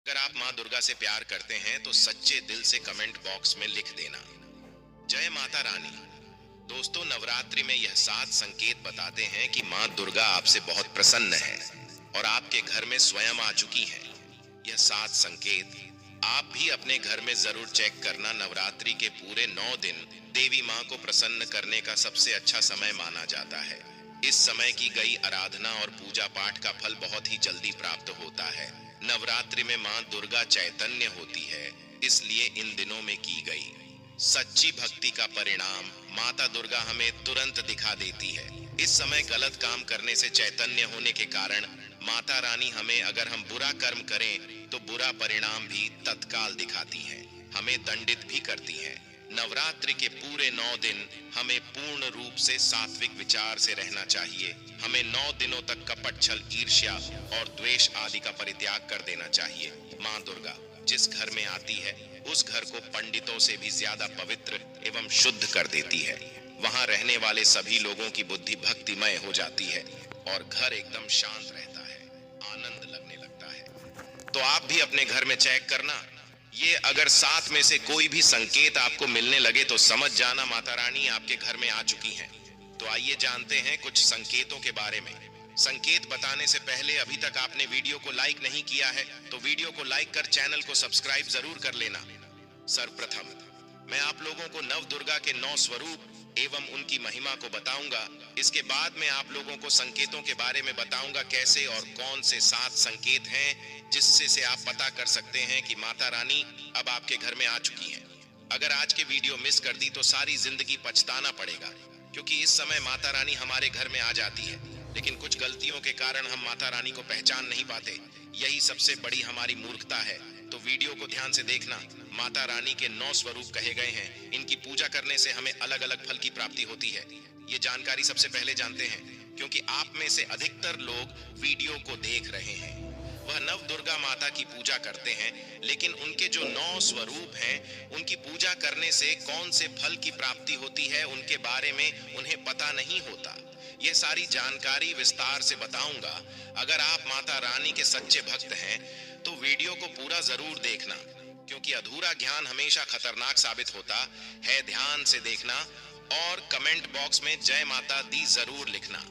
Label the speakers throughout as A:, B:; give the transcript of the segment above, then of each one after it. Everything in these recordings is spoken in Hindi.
A: अगर आप माँ दुर्गा से प्यार करते हैं तो सच्चे दिल से कमेंट बॉक्स में लिख देना, जय माता रानी। दोस्तों, नवरात्रि में यह 7 संकेत बताते हैं कि माँ दुर्गा आपसे बहुत प्रसन्न है और आपके घर में स्वयं आ चुकी हैं। यह 7 संकेत आप भी अपने घर में जरूर चेक करना। नवरात्रि के पूरे 9 दिन देवी माँ को प्रसन्न करने का सबसे अच्छा समय माना जाता है। इस समय की गई आराधना और पूजा पाठ का फल बहुत ही जल्दी प्राप्त होता है। नवरात्रि में माँ दुर्गा चैतन्य होती है, इसलिए इन दिनों में की गई सच्ची भक्ति का परिणाम माता दुर्गा हमें तुरंत दिखा देती है। इस समय गलत काम करने से चैतन्य होने के कारण माता रानी हमें, अगर हम बुरा कर्म करें तो बुरा परिणाम भी तत्काल दिखाती हैं, हमें दंडित भी करती हैं। नवरात्रि के पूरे 9 दिन हमें पूर्ण रूप से सात्विक विचार से रहना चाहिए। हमें 9 दिनों तक कपट, छल, ईर्ष्या और द्वेष आदि का परित्याग कर देना चाहिए। माँ दुर्गा जिस घर में आती है उस घर को पंडितों से भी ज्यादा पवित्र एवं शुद्ध कर देती है। वहां रहने वाले सभी लोगों की बुद्धि भक्तिमय हो जाती है और घर एकदम शांत रहता है, आनंद लगने लगता है। तो आप भी अपने घर में चेक करना। ये अगर 7 में से कोई भी संकेत आपको मिलने लगे तो समझ जाना माता रानी आपके घर में आ चुकी हैं। तो आइए जानते हैं कुछ संकेतों के बारे में। संकेत बताने से पहले अभी तक आपने वीडियो को लाइक नहीं किया है तो वीडियो को लाइक कर चैनल को सब्सक्राइब जरूर कर लेना। सर्वप्रथम मैं आप लोगों को नव दुर्गा के 9 स्वरूप एवं उनकी महिमा को बताऊंगा। इसके बाद में आप लोगों को संकेतों के बारे में बताऊंगा, कैसे और कौन से 7 संकेत हैं जिससे से आप पता कर सकते हैं कि माता रानी अब आपके घर में आ चुकी हैं। अगर आज के वीडियो मिस कर दी तो सारी जिंदगी पछताना पड़ेगा, क्योंकि इस समय माता रानी हमारे घर में आ जाती है, लेकिन कुछ गलतियों के कारण हम माता रानी को पहचान नहीं पाते। यही सबसे बड़ी हमारी मूर्खता है। तो वीडियो को ध्यान से देखना। माता रानी के 9 स्वरूप कहे गए हैं। इनकी पूजा करने से हमें अलग अलग फल की प्राप्ति होती है। ये जानकारी सबसे पहले जानते हैं, क्योंकि आप में से अधिकतर लोग वीडियो को देख रहे हैं, वह नव दुर्गा माता की पूजा करते हैं, लेकिन उनके जो 9 स्वरूप हैं उनकी पूजा करने से कौन से फल की प्राप्ति होती है उनके बारे में उन्हें पता नहीं होता। ये सारी जानकारी विस्तार से बताऊंगा। अगर आप माता रानी के सच्चे भक्त हैं तो वीडियो को पूरा जरूर देखना, क्योंकि अधूरा ज्ञान हमेशा खतरनाक साबित होता है। ध्यान से देखना और कमेंट बॉक्स में जय माता दी जरूर लिखना।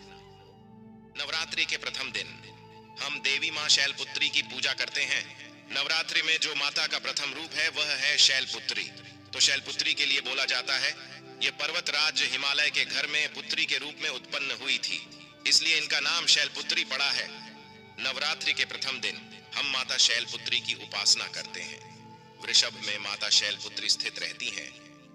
A: नवरात्रि के प्रथम दिन हम देवी मां शैलपुत्री की पूजा करते हैं। नवरात्रि में जो माता का प्रथम रूप है वह है शैलपुत्री। तो शैलपुत्री के लिए बोला जाता है, ये पर्वत राज्य हिमालय के घर में पुत्री के रूप में उत्पन्न हुई थी, इसलिए इनका नाम शैलपुत्री पड़ा है। नवरात्रि के प्रथम दिन हम माता शैलपुत्री की उपासना करते हैं। वृषभ में माता शैलपुत्री स्थित रहती हैं।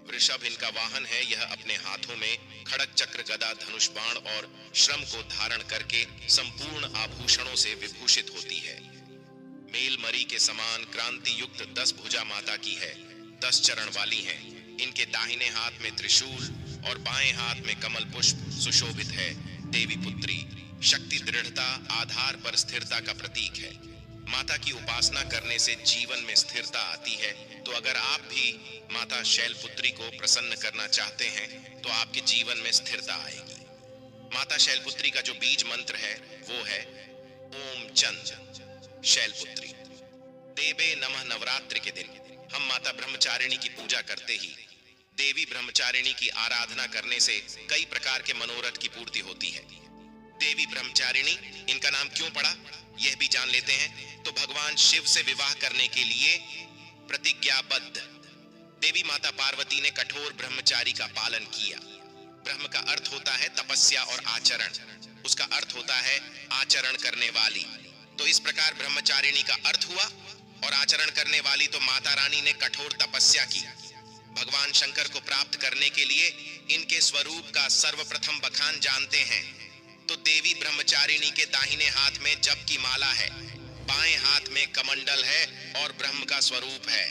A: वृषभ इनका वाहन है। यह अपने हाथों में खड़ग, चक्र, गदा, धनुष, बाण और श्रम को धारण करके संपूर्ण आभूषणों से विभूषित होती है। मेलमरी के समान क्रांति युक्त 10 भुजा माता की है। 10 चरण वाली है। इनके दाहिने हाथ में त्रिशूल और बाएं हाथ में कमल पुष्प सुशोभित है। देवी पुत्री शक्ति, दृढ़ता, आधार पर स्थिरता का प्रतीक है। माता की उपासना करने से जीवन में स्थिरता आती है। तो अगर आप भी माता शैलपुत्री को प्रसन्न करना चाहते हैं तो आपके जीवन में स्थिरता आएगी। माता शैलपुत्री का जो बीज मंत्र है वो है ओम चंद शैलपुत्री देवे नमः। नवरात्रि के दिन हम माता ब्रह्मचारिणी की पूजा करते ही देवी ब्रह्मचारिणी की आराधना करने से कई प्रकार के मनोरथ की पूर्ति होती है। देवी ब्रह्मचारिणी इनका नाम क्यों पड़ा यह भी जान लेते हैं। तो भगवान शिव से विवाह करने के लिए प्रतिज्ञाबद्ध देवी माता पार्वती ने कठोर ब्रह्मचारी का पालन किया। ब्रह्म का अर्थ होता है तपस्या और आचरण, उसका अर्थ होता है आचरण करने वाली। तो इस प्रकार ब्रह्मचारिणी का अर्थ हुआ और आचरण करने वाली। तो माता रानी ने कठोर तपस्या की। भगवान शंकर को प्राप्त करने के लिए इनके स्वरूप का सर्वप्रथम बखान जानते हैं। तो देवी ब्रह्मचारिणी के दाहिने हाथ में जप की माला है, बाएं हाथ में कमंडल है और ब्रह्म का स्वरूप है।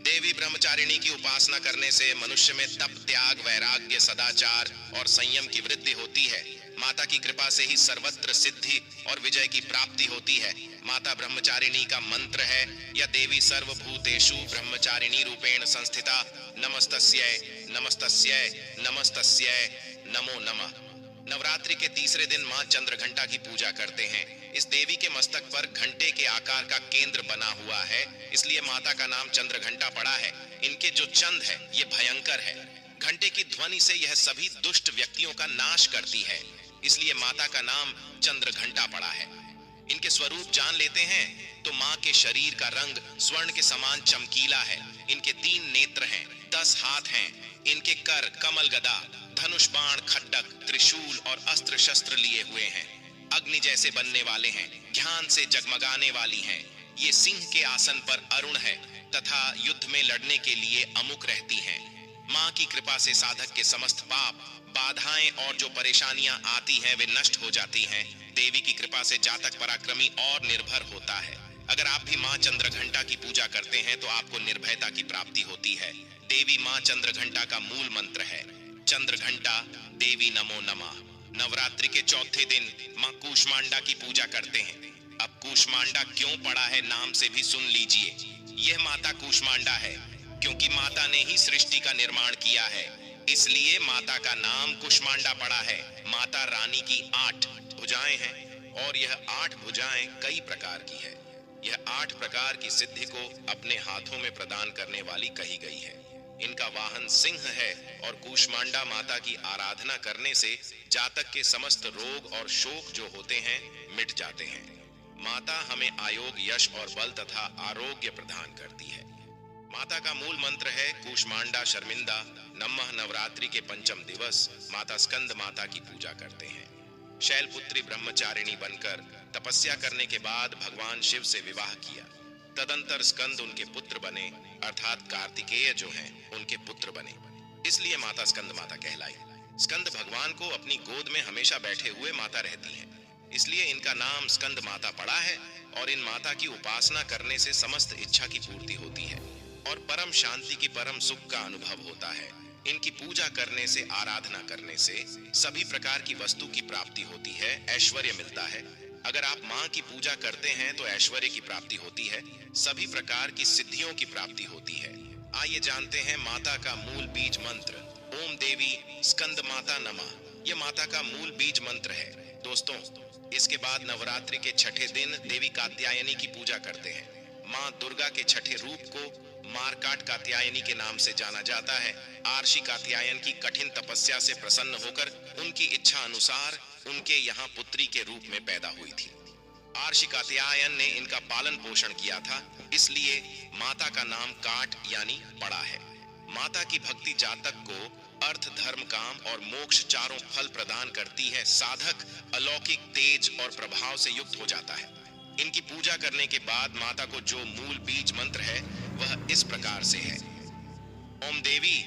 A: देवी ब्रह्मचारिणी की उपासना करने से मनुष्य में तप, त्याग, वैराग्य, सदाचार और संयम की वृद्धि होती है। माता की कृपा से ही सर्वत्र सिद्धि और विजय की प्राप्ति होती है। माता ब्रह्मचारिणी का मंत्र है, या देवी सर्वभूतेषु ब्रह्मचारिणी रूपेण संस्थिता, नमस्तस्यै नमस्तस्यै नमस्तस्यै नमो नमः। नवरात्रि के तीसरे दिन मां चंद्रघंटा की पूजा करते हैं। इस देवी के मस्तक पर घंटे के आकार का केंद्र बना हुआ है, इसलिए माता का नाम चंद्रघंटा पड़ा है। इनके जो चंद है ये भयंकर है। घंटे की ध्वनि से यह सभी दुष्ट व्यक्तियों का नाश करती है, इसलिए माता का नाम चंद्रघंटा पड़ा है। इनके स्वरूप जान लेते हैं तो मां के शरीर का रंग स्वर्ण के समान चमकीला है। इनके 3 नेत्र हैं, 10 हाथ हैं। इनके कर कमल गदा, धनुष बाण, खड्डक, त्रिशूल और अस्त्र शस्त्र लिए हुए हैं। अग्नि जैसे बनने वाले हैं, ध्यान से जगमगाने वाली हैं। ये सिंह के आसन पर अरुण है तथा युद्ध में लड़ने के लिए अमुक रहती हैं। मां की कृपा से साधक के समस्त पाप, बाधाएं और जो परेशानियां आती हैं वे नष्ट हो जाती हैं। देवी की कृपा से जातक पराक्रमी और निर्भर होता है। अगर आप भी मां चंद्रघंटा की पूजा करते हैं तो आपको निर्भयता की प्राप्ति होती है। देवी मां चंद्रघंटा का मूल मंत्र है, चंद्रघंटा देवी नमो नमः। नवरात्रि के चौथे दिन मां कूष्मांडा की पूजा करते हैं। अब कूष्मांडा क्यों पड़ा है नाम से भी सुन लीजिए। यह माता कूष्मांडा है क्योंकि माता ने ही सृष्टि का निर्माण किया है, इसलिए माता का नाम कूष्मांडा पड़ा है। माता रानी की 8 भुजाएं हैं और यह 8 भुजाएं कई प्रकार की है। यह 8 प्रकार की सिद्धि को अपने हाथों में प्रदान करने वाली कही गई है। इनका वाहन सिंह है और कूष्मांडा माता की आराधना करने से जातक के समस्त रोग और शोक जो होते हैं मिट जाते हैं। माता हमें आयोग, यश और बल तथा आरोग्य प्रदान करती है। माता का मूल मंत्र है कूष्मांडा शर्मिंदा नमः। नवरात्रि के पंचम दिवस माता स्कंद माता की पूजा करते हैं। शैलपुत्री ब्रह्मचारिणी बनकर तपस्या करने के बाद भगवान शिव से विवाह किया। तदंतर स्कंद उनके पुत्र बने, अर्थात कार्तिकेय जो हैं उनके पुत्र बने, इसलिए माता स्कंद माता कहलाई। स्कंद भगवान को अपनी गोद में हमेशा बैठे हुए माता रहती हैं, इसलिए इनका नाम स्कंद माता पड़ा है। और इन माता की उपासना करने से समस्त इच्छा की पूर्ति होती है और परम शांति की परम सुख का अनुभव होता है। इनकी पूजा करने से, आराधना करने से सभी प्रकार की वस्तु की प्राप्ति होती है, ऐश्वर्य मिलता है। अगर आप मां की पूजा करते हैं तो ऐश्वर्य की प्राप्ति होती है, सभी प्रकार की सिद्धियों की प्राप्ति होती है। आइए जानते हैं माता का मूल बीज मंत्र। ओम देवी स्कंद माता नमः, यह माता का मूल बीज मंत्र है। दोस्तों, इसके बाद नवरात्रि के छठे दिन देवी कात्यायनी की पूजा करते हैं। मां दुर्गा के छठे रूप को मारकाट कात्यायनी के नाम से जाना जाता है। आर्षि कात्यायन की कठिन तपस्या से प्रसन्न होकर उनकी इच्छा अनुसार उनके यहाँ पुत्री के रूप में पैदा हुई थी। आर्षि कात्यायन ने इनका पालन पोषण किया था, इसलिए माता का नाम काट यानी पड़ा है। माता की भक्ति जातक को अर्थ, धर्म, काम और मोक्ष चारों फल प्रदान करती है। साधक अलौकिक तेज और प्रभाव से युक्त हो जाता है। इनकी पूजा करने के बाद माता को जो मूल बीज मंत्र है वह इस प्रकार से है, ओम देवी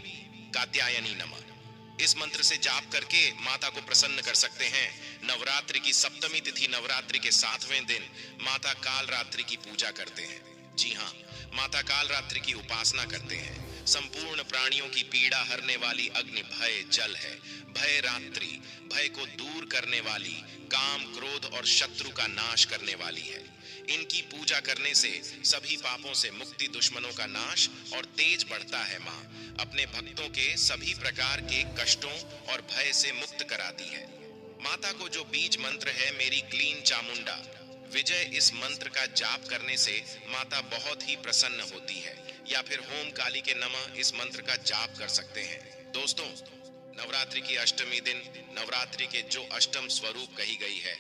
A: कात्यायनी नमः। इस मंत्र से जाप करके माता को प्रसन्न कर सकते हैं। नवरात्रि की सप्तमी तिथि नवरात्रि के 7वें दिन माता कालरात्रि की पूजा करते हैं। जी हाँ, माता कालरात्रि की उपासना करते हैं। संपूर्ण प्राणियों की पीड़ा हरने वाली अग्नि भय जल है। भय रात्रि, भय को दूर करने वाली, काम, क्रोध और शत्रु का नाश करने वाली है। इनकी पूजा करने से सभी पापों से मुक्ति, दुश्मनों का नाश और तेज बढ़ता है। माँ अपने भक्तों के सभी प्रकार के कष्टों और भय से मुक्त कराती है। माता को जो बीज मंत्र है मेरी क्लीन चामुंडा विजय, इस मंत्र का जाप करने से माता बहुत ही प्रसन्न होती है। या फिर होम काली के नमः इस मंत्र का जाप कर सकते हैं। दोस्तों, नवरात्रि की अष्टमी दिन नवरात्रि के जो अष्टम स्वरूप कही गई है,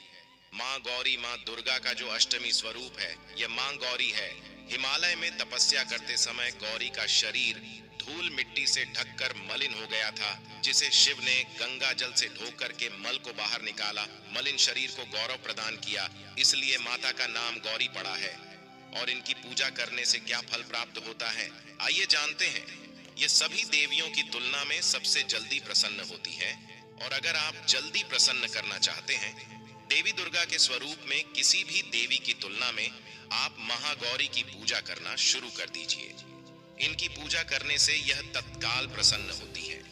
A: माँ गौरी, माँ दुर्गा का जो अष्टमी स्वरूप है यह माँ गौरी है। हिमालय में तपस्या करते समय गौरी का शरीर धूल मिट्टी से ढककर मलिन हो गया था, जिसे शिव ने गंगा जल से धो करके मल को बाहर निकाला, मलिन शरीर को गौरव प्रदान किया, इसलिए माता का नाम गौरी पड़ा है। और इनकी पूजा करने से क्या फल प्राप्त होता है, आइए जानते हैं। ये सभी देवियों की तुलना में सबसे जल्दी प्रसन्न होती है। और अगर आप जल्दी प्रसन्न करना चाहते हैं, देवी दुर्गा के स्वरूप में किसी भी देवी की तुलना में आप महागौरी की पूजा करना शुरू कर दीजिए। इनकी पूजा करने से यह तत्काल प्रसन्न होती है।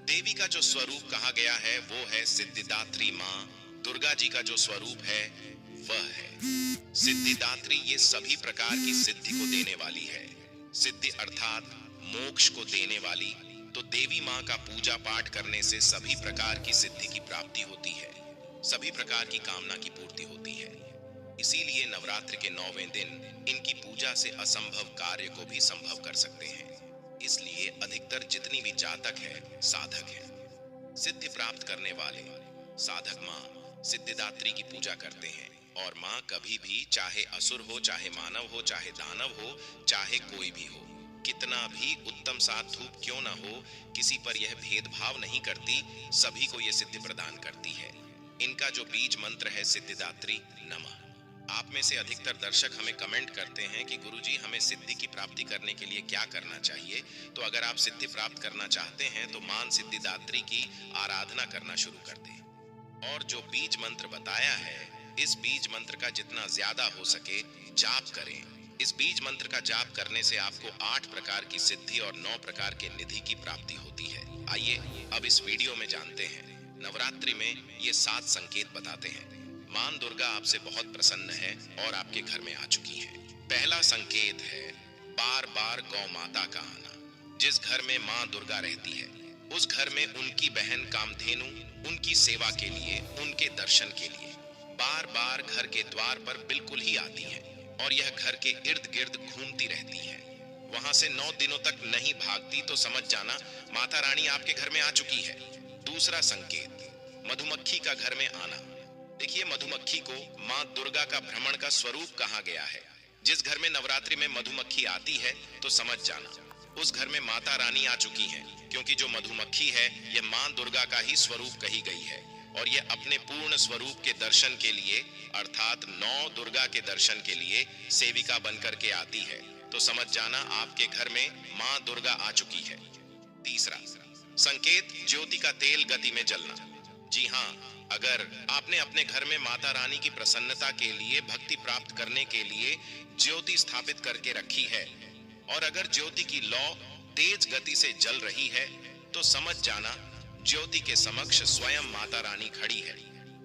A: देवी का जो स्वरूप कहा गया है वो है सिद्धिदात्री माँ। दुर्गा जी का जो स्वरूप है वह है सिद्धिदात्री। ये सभी प्रकार की सिद्धि को देने वाली है। सिद्धि अर्थात मोक्ष को देने वाली, तो देवी माँ का पूजा पाठ करने से सभी प्रकार की सिद्धि की प्राप्ति होती है, सभी प्रकार की कामना की पूर्ति होती है। इसीलिए नवरात्रि के 9वें दिन इनकी पूजा से असंभव कार्य को भी संभव कर सकते हैं। इसलिए अधिकतर जितनी भी जातक है, साधक है, सिद्धि प्राप्त करने वाले साधक माँ सिद्धिदात्री की पूजा करते हैं। और माँ कभी भी, चाहे असुर हो, चाहे मानव हो, चाहे दानव हो, चाहे कोई भी हो, कितना भी उत्तम सात धूप क्यों ना हो, किसी पर यह भेदभाव नहीं करती, सभी को यह सिद्धि प्रदान करती है। इनका जो बीज मंत्र है सिद्धिदात्री नमः। आप में से अधिकतर दर्शक हमें कमेंट करते हैं कि गुरुजी हमें सिद्धि की प्राप्ति करने के लिए क्या करना चाहिए। तो अगर आप सिद्धि प्राप्त करना चाहते हैं तो मां सिद्धिदात्री की आराधना करना शुरू कर दें। और जो बीज मंत्र बताया है, इस बीज मंत्र का जितना ज्यादा हो सके जाप करें। इस बीज मंत्र का जाप करने से आपको 8 प्रकार की सिद्धि और 9 प्रकार के निधि की प्राप्ति होती है। आइए अब इस वीडियो में जानते हैं। नवरात्रि में ये 7 संकेत बताते हैं। मां दुर्गा आपसे बहुत प्रसन्न है और आपके घर में आ चुकी है। पहला संकेत है बार बार गौ माता का आना। जिस घर में मां दुर्गा रहती है, उस घर में उनकी बहन कामधेनु उनकी सेवा के लिए, उनके दर्शन के लिए बार बार घर के द्वार पर बिल्कुल ही आती है और यह घर के इर्द गिर्द घूमती रहती है। वहां से 9 दिनों तक नहीं भागती तो समझ जाना माता रानी आपके घर में आ चुकी है। दूसरा संकेत मधुमक्खी का घर में आना। देखिए, मधुमक्खी को मां दुर्गा का भ्रमण का स्वरूप कहा गया है। जिस घर में नवरात्रि में मधुमक्खी आती है तो समझ जाना उस घर में माता रानी आ चुकी है, क्योंकि जो मधुमक्खी है यह मां दुर्गा का ही स्वरूप कही गई है और यह अपने पूर्ण स्वरूप के दर्शन के लिए, अर्थात 9 दुर्गा के दर्शन के लिए सेविका बनकर के आती है। तो समझ जाना आपके घर में मां दुर्गा आ चुकी है। तीसरा संकेत ज्योति का तेल गति में जलना। जी हाँ, अगर आपने अपने घर में माता रानी की प्रसन्नता के लिए, भक्ति प्राप्त करने के लिए ज्योति स्थापित करके रखी है और अगर ज्योति की लौ तेज गति से जल रही है तो समझ जाना ज्योति के समक्ष स्वयं माता रानी खड़ी है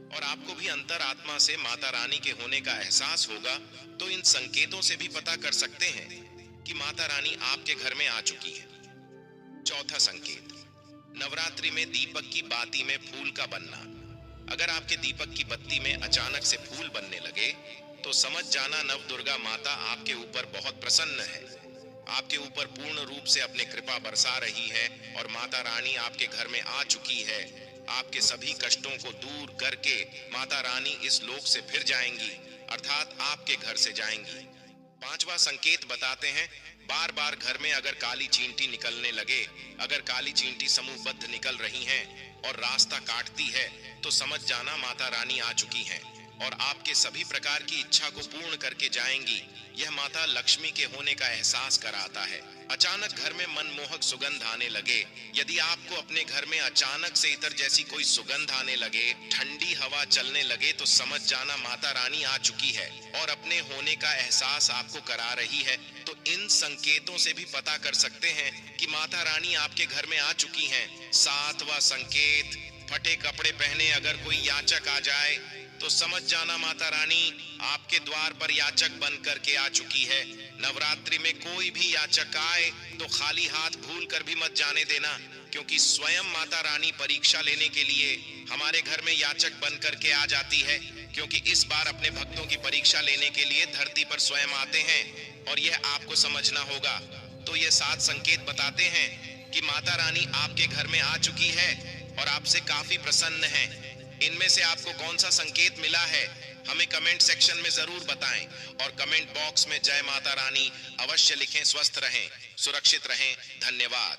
A: और आपको भी अंतर आत्मा से माता रानी के होने का एहसास होगा। तो इन संकेतों से भी पता कर सकते हैं कि माता रानी आपके घर में आ चुकी है। चौथा संकेत नवरात्रि में दीपक की बाती में फूल का बनना। अगर आपके दीपक की बत्ती में अचानक से फूल बनने लगे तो समझ जाना नव दुर्गा माता आपके ऊपर बहुत प्रसन्न है, आपके ऊपर पूर्ण रूप से अपनी कृपा बरसा रही है और माता रानी आपके घर में आ चुकी है। आपके सभी कष्टों को दूर करके माता रानी इस लोक से फिर जाएंगी, अर्थात आपके घर से जाएंगी। पांचवा संकेत बताते हैं बार बार घर में अगर काली चींटी निकलने लगे, अगर काली चींटी समूहबद्ध निकल रही हैं और रास्ता काटती है तो समझ जाना माता रानी आ चुकी हैं और आपके सभी प्रकार की इच्छा को पूर्ण करके जाएंगी। यह माता लक्ष्मी के होने का एहसास कराता है। अचानक घर में मनमोहक सुगंध आने लगे, यदि आपको अपने घर में अचानक से इतर जैसी कोई सुगंध आने लगे, ठंडी हवा चलने लगे तो समझ जाना माता रानी आ चुकी है और अपने होने का एहसास आपको करा रही है। तो इन संकेतों से भी पता कर सकते हैं कि माता रानी आपके घर में आ चुकी हैं। 7वां संकेत फटे कपड़े पहने अगर कोई याचक आ जाए तो समझ जाना माता रानी आपके द्वार पर याचक बन करके आ चुकी है। नवरात्रि में कोई भी याचक आए तो खाली हाथ भूल कर भी मत जाने देना, क्योंकि स्वयं माता रानी परीक्षा लेने के लिए हमारे घर में याचक बन करके आ जाती है, क्योंकि इस बार अपने भक्तों की परीक्षा लेने के लिए धरती पर स्वयं आते हैं और यह आपको समझना होगा। तो ये 7 संकेत बताते हैं कि माता रानी आपके घर में आ चुकी है और आपसे काफी प्रसन्न है। इनमें से आपको कौन सा संकेत मिला है हमें कमेंट सेक्शन में जरूर बताएं और कमेंट बॉक्स में जय माता रानी अवश्य लिखें। स्वस्थ रहें, सुरक्षित रहें। धन्यवाद।